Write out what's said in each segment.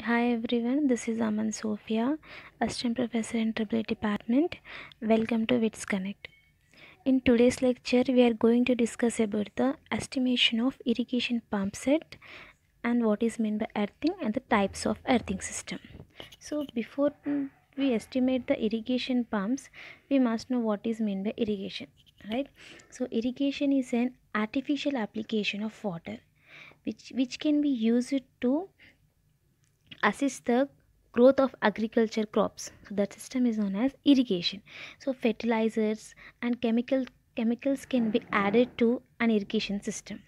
Hi everyone, this is Aman Sophia, Assistant Professor in AAA Department. Welcome to WITS Connect. In today's lecture, we are going to discuss about the estimation of irrigation pump set and what is meant by earthing and the types of earthing system. So before we estimate the irrigation pumps, we must know what is meant by irrigation, right? So irrigation is an artificial application of water which can be used to assist the growth of agriculture crops. So that system is known as irrigation. So fertilizers and chemicals can be added to an irrigation system.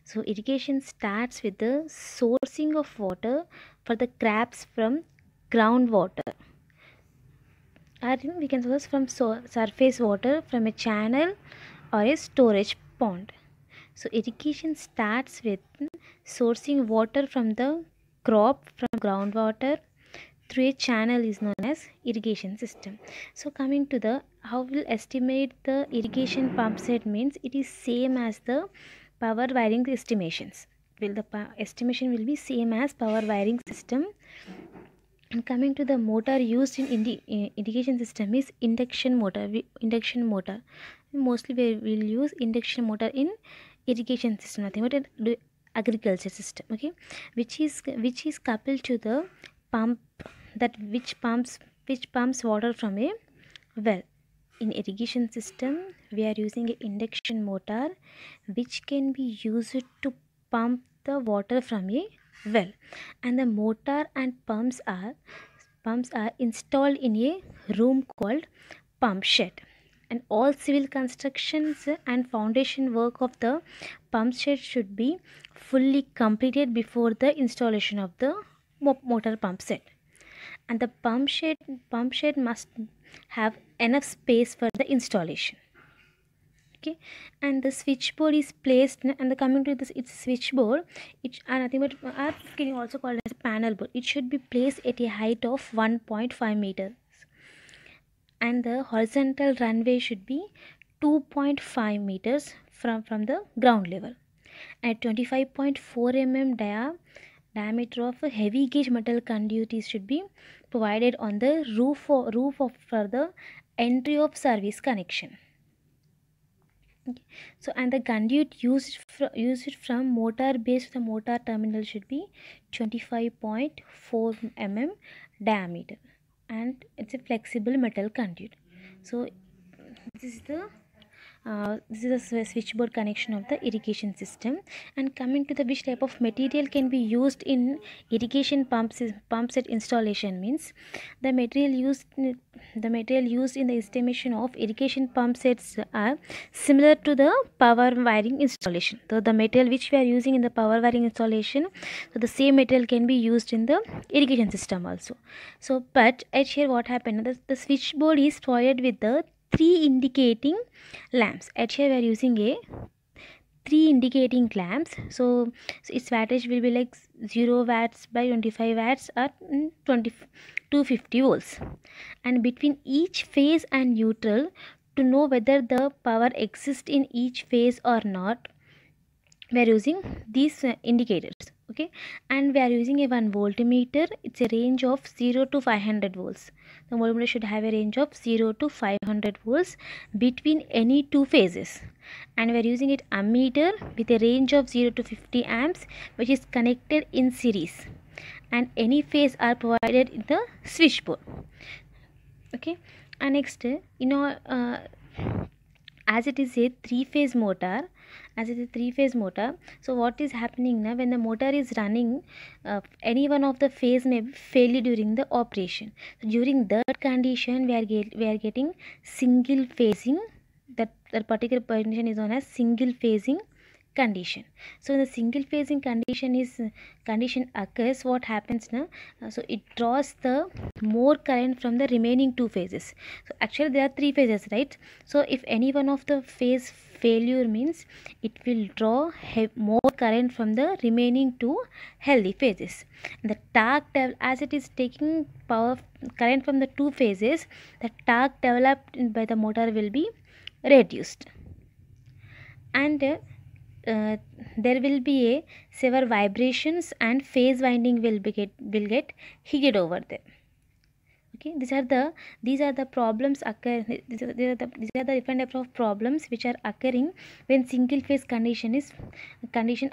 So irrigation starts with the sourcing of water for the crops from groundwater, or we can source from surface water from a channel or a storage pond. So irrigation starts with sourcing water from the crop from groundwater through a channel is known as irrigation system. So coming to the how we'll estimate the irrigation pump set means it is same as the power wiring estimations. Will the estimation will be same as power wiring system. And coming to the motor used in irrigation system is induction motor. Mostly we will use induction motor in irrigation system, nothing but agriculture system, okay, which is coupled to the pump that which pumps water from a well. In irrigation system we are using an induction motor which can be used to pump the water from a well, and the motor and pumps are installed in a room called pump shed, and all civil constructions and foundation work of the pump shed should be fully completed before the installation of the motor pump set. And the pump shed must have enough space for the installation, okay. And the switchboard is placed, and the coming to this, it's switchboard, it nothing but can you also call it as a panel board. It should be placed at a height of 1.5 meters, and the horizontal runway should be 2.5 meters from the ground level. At 25.4 mm diameter of a heavy gauge metal conduit should be provided on the roof for the entry of service connection. Okay. So and the conduit used from motor base to the motor terminal should be 25.4 mm diameter, and it's a flexible metal conduit. So this is the switchboard connection of the irrigation system. And coming to the which type of material can be used in irrigation pump set installation means the material used in the estimation of irrigation pump sets are similar to the power wiring installation. So the material which we are using in the power wiring installation, so the same material can be used in the irrigation system also. So but at here what happened, the switchboard is provided with the 3 indicating lamps. At here we are using a 3 indicating lamps. So its wattage will be like 0 watts by 25 watts or 250 volts. And between each phase and neutral, to know whether the power exists in each phase or not, we are using these indicators, okay. And we are using a 1 voltmeter. It's a range of 0 to 500 volts. The voltmeter should have a range of 0 to 500 volts between any two phases. And we are using it ammeter with a range of 0 to 50 amps, which is connected in series, and any phase are provided in the switchboard, okay. And next, as it is a three-phase motor, so what is happening now, when the motor is running, any one of the phase may fail during the operation. So during that condition we are getting single phasing. That particular condition is known as single phasing condition. So the single phasing condition occurs, what happens now, so it draws the more current from the remaining two phases. So actually there are three phases, right? So if any one of the phase failure means it will draw more current from the remaining two healthy phases. The torque as it is taking power current from the two phases, the torque developed by the motor will be reduced. And uh, there will be a severe vibrations and phase winding will get heated over there. Okay, these are the problems occur. These are the different types of problems which are occurring when single phase condition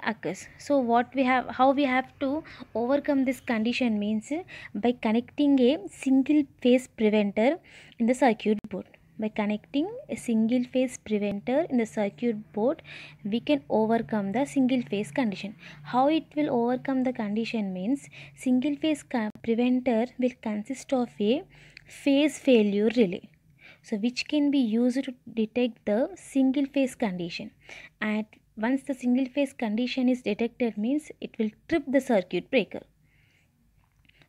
occurs. So what we have, how we have to overcome this condition means by connecting a single phase preventer in the circuit board. By connecting a single phase preventer in the circuit board, we can overcome the single phase condition. How it will overcome the condition means single phase preventer will consist of a phase failure relay, so which can be used to detect the single phase condition. And once the single phase condition is detected means it will trip the circuit breaker.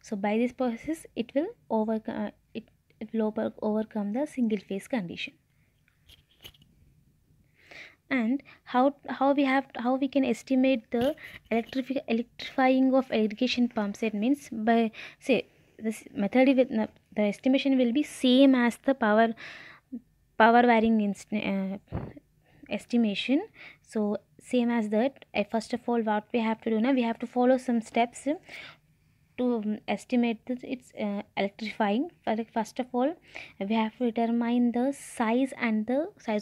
So by this process it will overcome the single phase condition. And how we can estimate the electrifying of irrigation pump set means by, say, this method with the estimation will be same as the power wiring estimation. So same as that. First of all, what we have to do now, we have to follow some steps to estimate its electrifying. First of all, we have to determine the size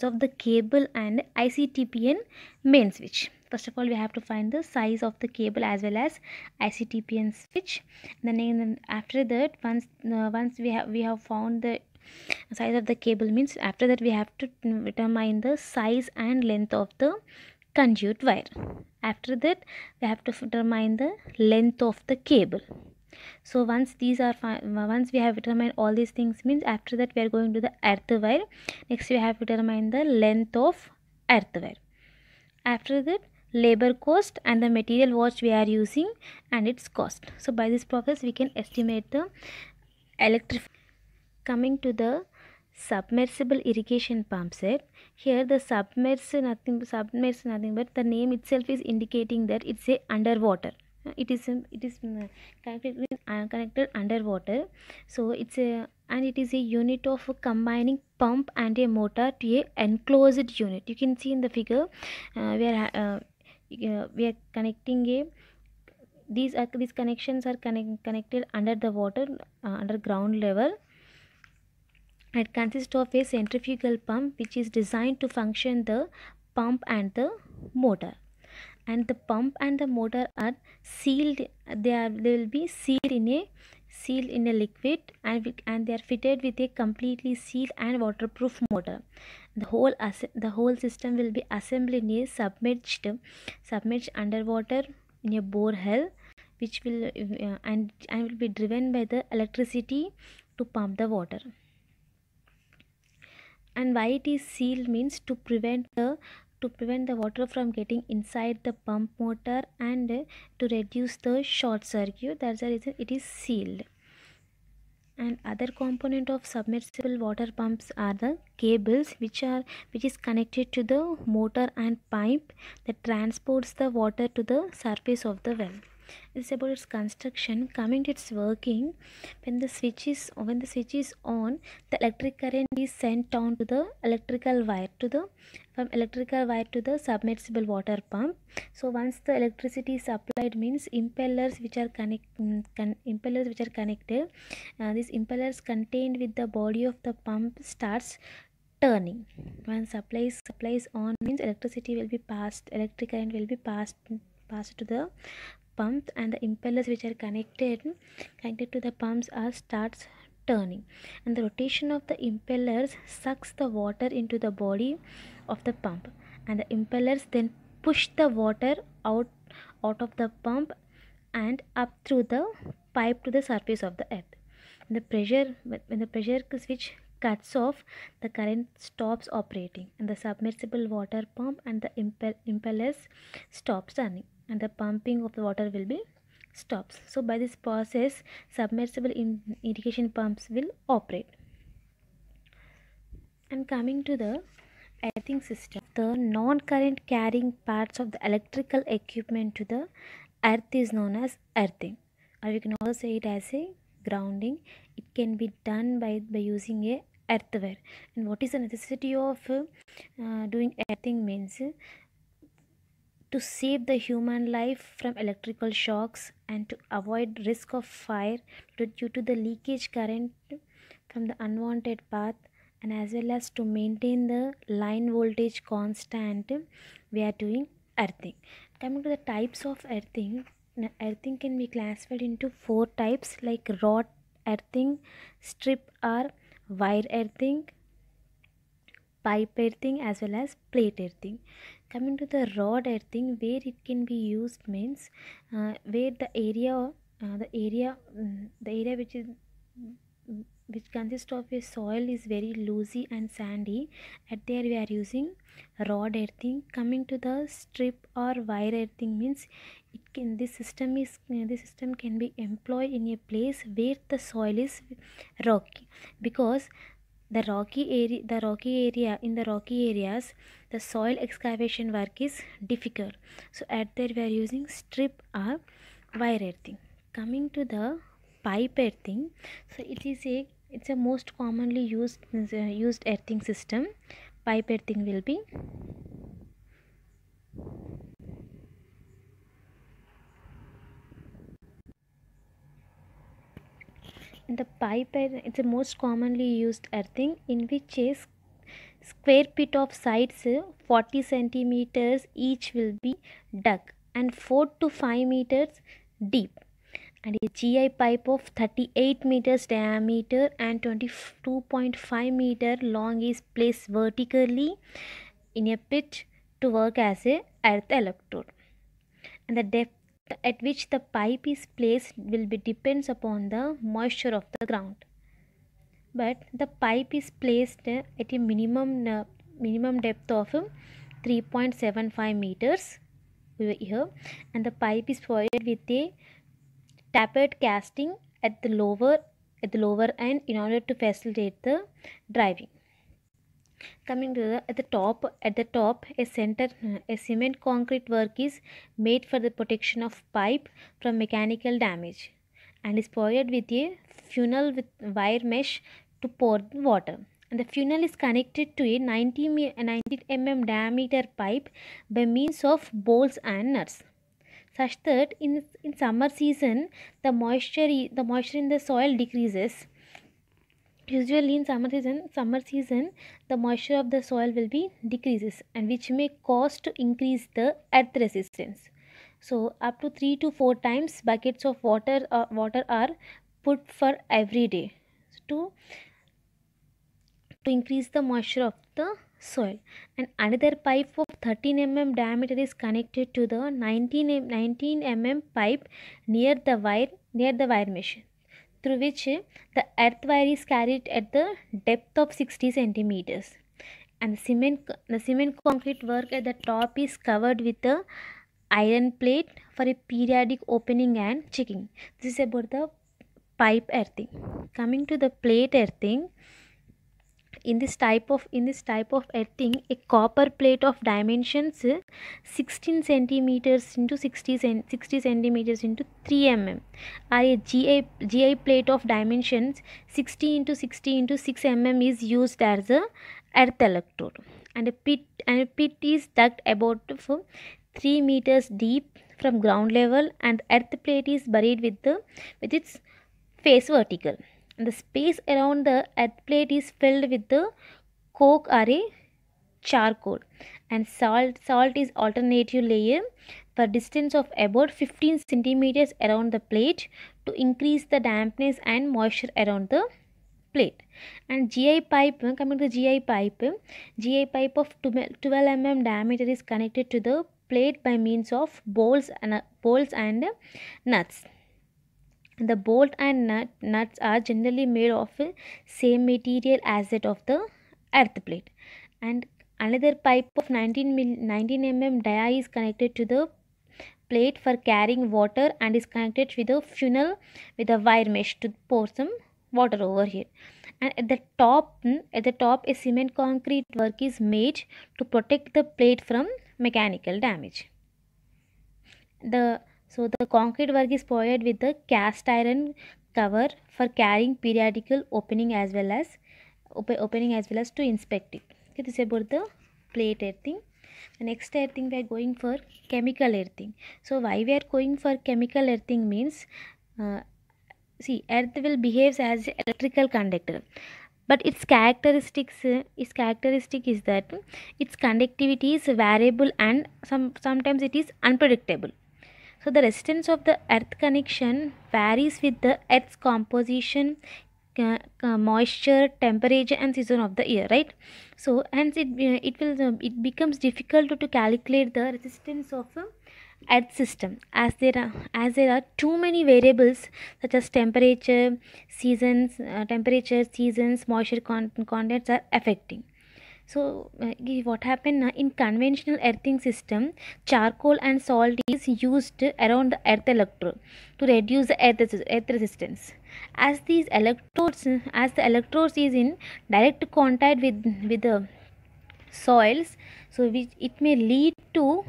of the cable and ICTPN main switch. First of all, we have to find the size of the cable as well as ICTPN switch. Then after that, once we have found the size of the cable means, after that we have to determine the size and length of the conduit wire. After that, we have to determine the length of the cable. So once once we have determined all these things means, after that we are going to the earth wire. Next we have to determine the length of earth wire. After that, labor cost and the material what we are using and its cost. So by this process we can estimate the electric. Coming to the submersible irrigation pump set, here the submerged nothing but the name itself is indicating that it's a underwater. It is connected underwater. So it is a unit of combining pump and a motor to a enclosed unit. You can see in the figure, we are connecting a these connections are connected under the water, under ground level. It consists of a centrifugal pump which is designed to function the pump and the motor. And the pump and the motor are sealed. They will be sealed in a liquid, and they are fitted with a completely sealed and waterproof motor. The whole system will be assembled in a submerged underwater in a borehole, which will and will be driven by the electricity to pump the water. And why it is sealed means to prevent the water from getting inside the pump motor and to reduce the short circuit. That's the reason it is sealed. And other component of submersible water pumps are the cables which is connected to the motor and pipe that transports the water to the surface of the well. This is about its construction. Coming to its working, when the switch is on, the electric current is sent down to the electrical wire from electrical wire to the submersible water pump. So once the electricity is supplied means, impellers which are connected, these impellers contained with the body of the pump starts turning. When supplies on means, electric current will be passed to the pump, and the impellers which are connected to the pumps starts turning, and the rotation of the impellers sucks the water into the body of the pump, and the impellers then push the water out of the pump and up through the pipe to the surface of the earth. When the pressure switch cuts off, the current stops operating, and the submersible water pump and the impellers stops turning, and the pumping of the water will be stops. So by this process, submersible irrigation pumps will operate. And coming to the earthing system, the non-current carrying parts of the electrical equipment to the earth is known as earthing, or we can also say it as a grounding. It can be done by using a earthware. And what is the necessity of doing earthing means, to save the human life from electrical shocks and to avoid risk of fire due to the leakage current from the unwanted path, and as well as to maintain the line voltage constant, we are doing earthing. Coming to the types of earthing, earthing can be classified into four types like rod earthing, strip or wire earthing, pipe earthing, as well as plate earthing. Coming to the rod earthing, where it can be used means where the area which consists of a soil is very loosey and sandy. At there we are using rod earthing. Coming to the strip or wire earthing means this system can be employed in a place where the soil is rocky, because the rocky area in the rocky areas the soil excavation work is difficult. So at there we are using strip or wire earthing. Coming to the pipe earthing, so it's a most commonly used earthing system. Pipe earthing will be the it's a most commonly used earthing in which a square pit of sides 40 centimeters each will be dug and 4 to 5 meters deep, and a GI pipe of 38 meters diameter and 22.5 meter long is placed vertically in a pit to work as a earth electrode, and the depth at which the pipe is placed will be depends upon the moisture of the ground, but the pipe is placed at a minimum depth of 3.75 meters here, and the pipe is provided with a tapered casting at the lower end in order to facilitate the driving. Coming to at the top a cement concrete work is made for the protection of pipe from mechanical damage and is provided with a funnel with wire mesh to pour water, and the funnel is connected to a 90 mm diameter pipe by means of bolts and nuts, such that in summer season the moisture in the soil decreases. Usually in summer season the moisture of the soil will be decreases, and which may cause to increase the earth resistance. So up to 3 to 4 times buckets of water are put for every day to increase the moisture of the soil. And another pipe of 13 mm diameter is connected to the 19 mm pipe near the wire mesh, through which the earth wire is carried at the depth of 60 centimeters, and the cement concrete work at the top is covered with a iron plate for a periodic opening and checking. This is about the pipe earthing. Coming to the plate earthing, in this type of earthing, a copper plate of dimensions 16 centimeters into 60 centimeters into 3 mm, or a GI plate of dimensions 60 into 60 into 6 mm is used as a earth electrode, and a pit is dug about 3 meters deep from ground level, and earth plate is buried with its face vertical. The space around the earth plate is filled with the coke or a charcoal, and salt is alternative layer for distance of about 15 centimeters around the plate to increase the dampness and moisture around the plate. And GI pipe, coming to the GI pipe of 12 mm diameter is connected to the plate by means of bolts and nuts. The bolt and nuts are generally made of the same material as that of the earth plate. And another pipe of 19 mm dia is connected to the plate for carrying water and is connected with a funnel with a wire mesh to pour some water over here. And at the top a cement concrete work is made to protect the plate from mechanical damage. The concrete work is provided with the cast iron cover for carrying periodical opening as well as to inspect it. Okay, this is about the plate earthing. The next earthing we are going for chemical earthing. So why we are going for chemical earthing means, see, earth will behave as electrical conductor, but its characteristic is that its conductivity is variable and sometimes it is unpredictable. So the resistance of the earth connection varies with the earth's composition, moisture, temperature and season of the year, right? So hence it becomes difficult to calculate the resistance of a earth system, as there are too many variables such as temperature, seasons, moisture contents are affecting. So what happened in conventional earthing system, charcoal and salt is used around the earth electrode to reduce the earth resistance. As the electrodes is in direct contact with the soils, so which it may lead to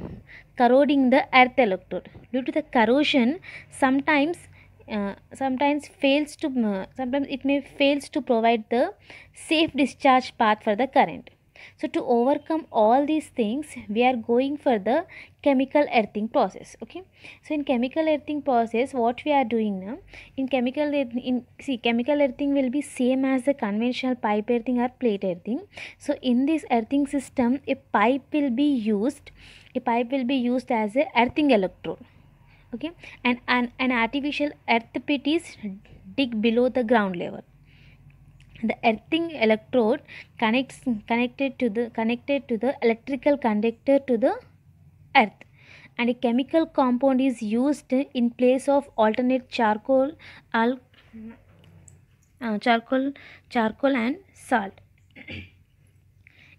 corroding the earth electrode. Due to the corrosion, sometimes it may fails to provide the safe discharge path for the current. So to overcome all these things, we are going for the chemical earthing process. Okay, so in chemical earthing process, what we are doing now, chemical earthing will be same as the conventional pipe earthing or plate earthing. So in this earthing system, a pipe will be used as a earthing electrode. Okay, and an artificial earth pit is dig below the ground level. The earthing electrode connected to the electrical conductor to the earth, and a chemical compound is used in place of alternate al- charcoal and salt.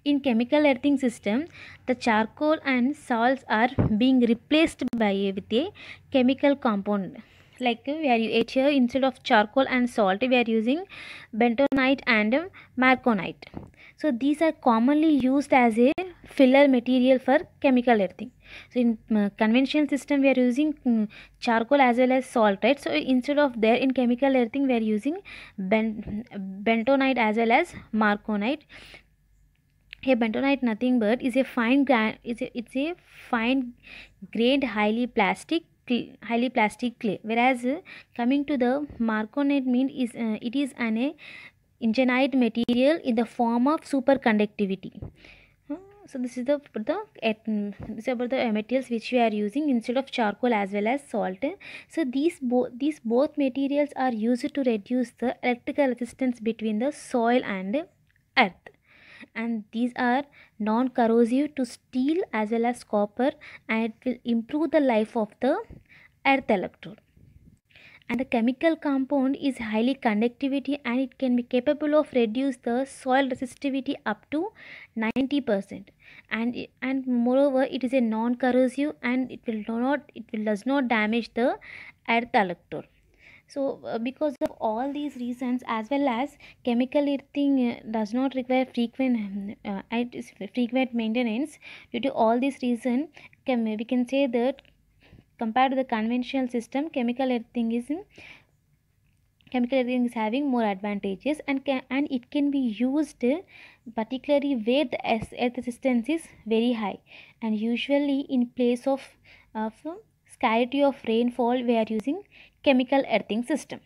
In chemical earthing system, the charcoal and salts are being replaced with a chemical compound. Like we are here, instead of charcoal and salt, we are using bentonite and marconite. So these are commonly used as a filler material for chemical earthing. So in conventional system, we are using charcoal as well as salt, right? So instead of there, in chemical earthing, we are using bentonite as well as marconite. Hey, bentonite nothing but is a it's a fine grained highly plastic clay, whereas coming to the marconite mean is it is an engineered material in the form of superconductivity. So this is this is about the materials which we are using instead of charcoal as well as salt. So these both materials are used to reduce the electrical resistance between the soil and earth, and these are non-corrosive to steel as well as copper, and it will improve the life of the earth electrode. And the chemical compound is highly conductivity, and it can be capable of reduce the soil resistivity up to 90%, and moreover it is a non-corrosive, and it will does not damage the earth electrode. So because of all these reasons, as well as chemical earthing does not require frequent maintenance. Due to all these reasons, we can say that compared to the conventional system, chemical earthing is having more advantages, and it can be used particularly where the earth resistance is very high, and usually in place of scarcity of rainfall, we are using chemical earthing system.